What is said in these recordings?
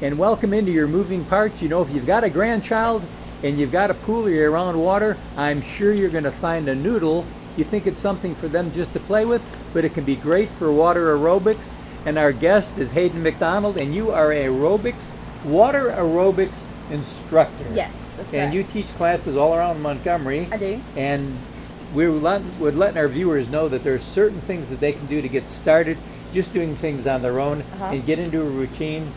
and welcome into your moving parts. You know, if you've got a grandchild and you've got a pool or you're around water, I'm sure you're going to find a noodle. You think it's something for them just to play with, but it can be great for water aerobics. And our guest is Hayden McDonald, and you are water aerobics instructor. Yes, that's correct. And you teach classes all around Montgomery. I do. And we're letting our viewers know that there's certain things that they can do to get started just doing things on their own and get into a routine.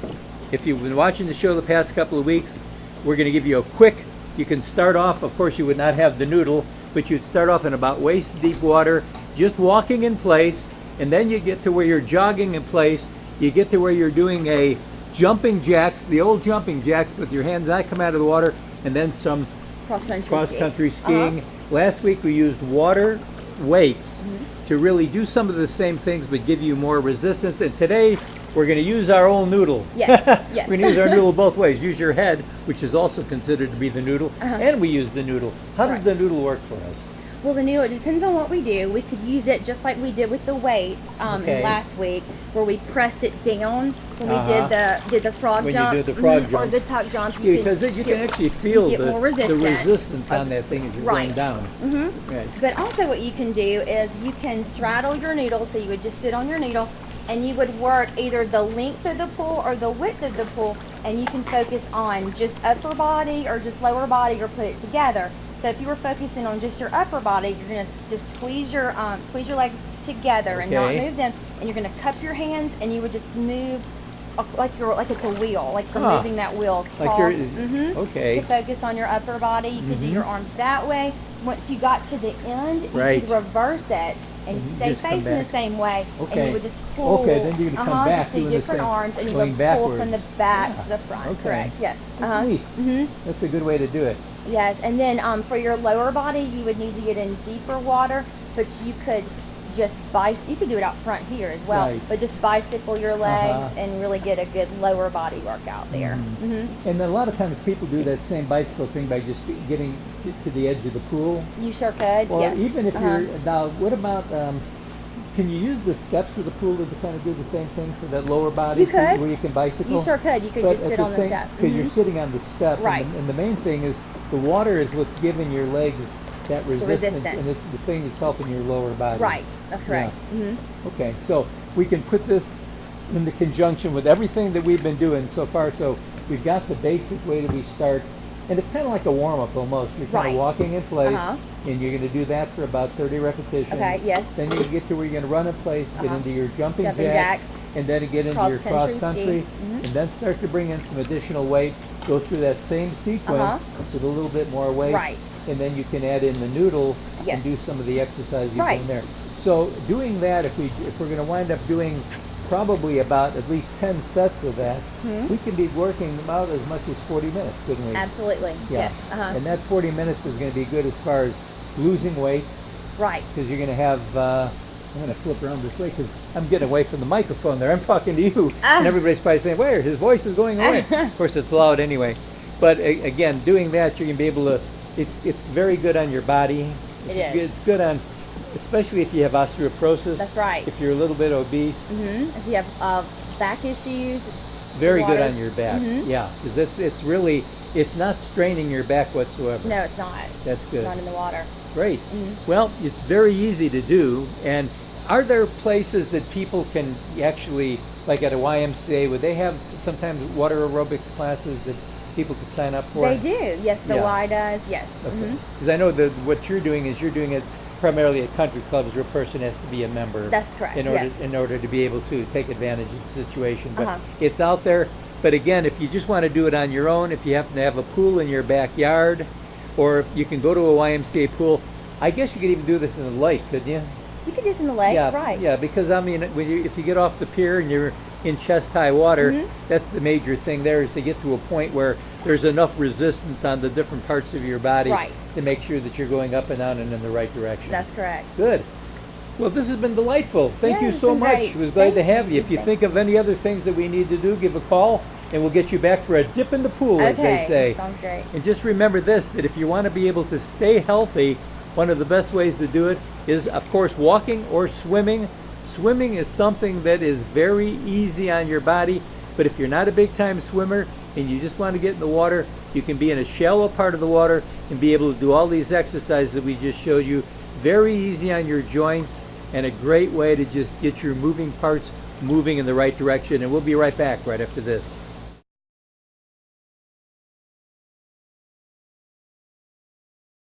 If you've been watching the show the past couple of weeks, we're going to give you a quick, you can start off, of course you would not have the noodle, but you'd start off in about waist deep water, just walking in place, and then you get to where you're jogging in place, you get to where you're doing a jumping jacks, the old jumping jacks with your hands not come out of the water, and then some cross-country skiing. Last week we used water weights to really do some of the same things but give you more resistance, and today we're going to use our old noodle. Yes, yes. We're going to use our noodle both ways. Use your head, which is also considered to be the noodle, and we use the noodle. How does the noodle work for us? Well, the noodle, it depends on what we do. We could use it just like we did with the weights last week, where we pressed it down when we did the frog jump, you do the frog jump or the tuck jump. Because you can actually feel the resistance on that thing as you're going down. Right. But also what you can do is you can straddle your noodle, so you would just sit on your noodle, and you would work either the length of the pool or the width of the pool, and you can focus on just upper body or just lower body or put it together. So if you were focusing on just your upper body, you're going to just squeeze your legs together and not move them, and you're going to cup your hands, and you would just move like it's a wheel, like you're moving that wheel across. To focus on your upper body, you could do your arms that way. Once you got to the end, you could reverse it and stay facing the same way, and you would just pull. Then you're going to come back doing different arms, and you would pull from the back to the front. Correct. Yes. That's neat. That's a good way to do it. Yes, and then for your lower body, you would need to get in deeper water, but you could just you could do it out front here as well, but just bicycle your legs and really get a good lower body workout there. And a lot of times people do that same bicycle thing by just getting to the edge of the pool. You sure could. Or even if you're now, what about? Can you use the steps of the pool to kind of do the same thing for that lower body? You could. Where you can bicycle? You sure could. You could just sit on the step. Because you're sitting on the step. Right. And the main thing is the water is what's giving your legs that resistance. And it's the thing that's helping your lower body. Right. That's correct. Okay. So we can put this in the conjunction with everything that we've been doing so far. So we've got the basic way that we start. And it's kind of like a warm-up almost. You're kind of walking in place, and you're going to do that for about 30 repetitions. Okay, yes. Then you get to where you're going to run in place, get into your jumping jacks, and then get into your cross-country, and then start to bring in some additional weight, go through that same sequence with a little bit more weight, and then you can add in the noodle and do some of the exercises you've done there. So doing that, if we're going to wind up doing probably about at least 10 sets of that, we can be working about as much as 40 minutes, couldn't we? Absolutely, yes. And that 40 minutes is going to be good as far as losing weight. Right. Because you're going to have, I'm going to flip around this way because I'm getting away from the microphone there. I'm talking to you, and everybody's probably saying, where? His voice is going away. Of course, it's loud anyway. But again, doing that, you're going to be able to, it's very good on your body. It's good on, especially if you have osteoporosis. That's right. If you're a little bit obese. If you have back issues. Very good on your back. Yeah, because it's not straining your back whatsoever. No, it's not. That's good. It's not in the water. Great. Well, it's very easy to do. And are there places that people can actually, like at a YMCA, would they have sometimes water aerobics classes that people could sign up for? They do. Yes, the Y does. Yes. Because I know that what you're doing it primarily at country clubs where a person has to be a member. That's correct. In order to be able to take advantage of the situation. But it's out there. But again, if you just want to do it on your own, if you happen to have a pool in your backyard, or you can go to a YMCA pool, I guess you could even do this in the lake, couldn't you? You could do this in the lake, right? Yeah, because I mean, if you get off the pier and you're in chest-high water, that's the major thing there, is to get to a point where there's enough resistance on the different parts of your body to make sure that you're going up and down and in the right direction. That's correct. Good. Well, this has been delightful. Thank you so much. It was glad to have you. If you think of any other things that we need to do, give a call, and we'll get you back for a dip in the pool, as they say. Sounds great. And just remember this, that if you want to be able to stay healthy, one of the best ways to do it is, of course, walking or swimming. Swimming is something that is very easy on your body, But if you're not a big time swimmer and you just want to get in the water, you can be in a shallow part of the water and be able to do all these exercises that we just showed you. Very easy on your joints and a great way to just get your moving parts moving in the right direction. And we'll be right back right after this.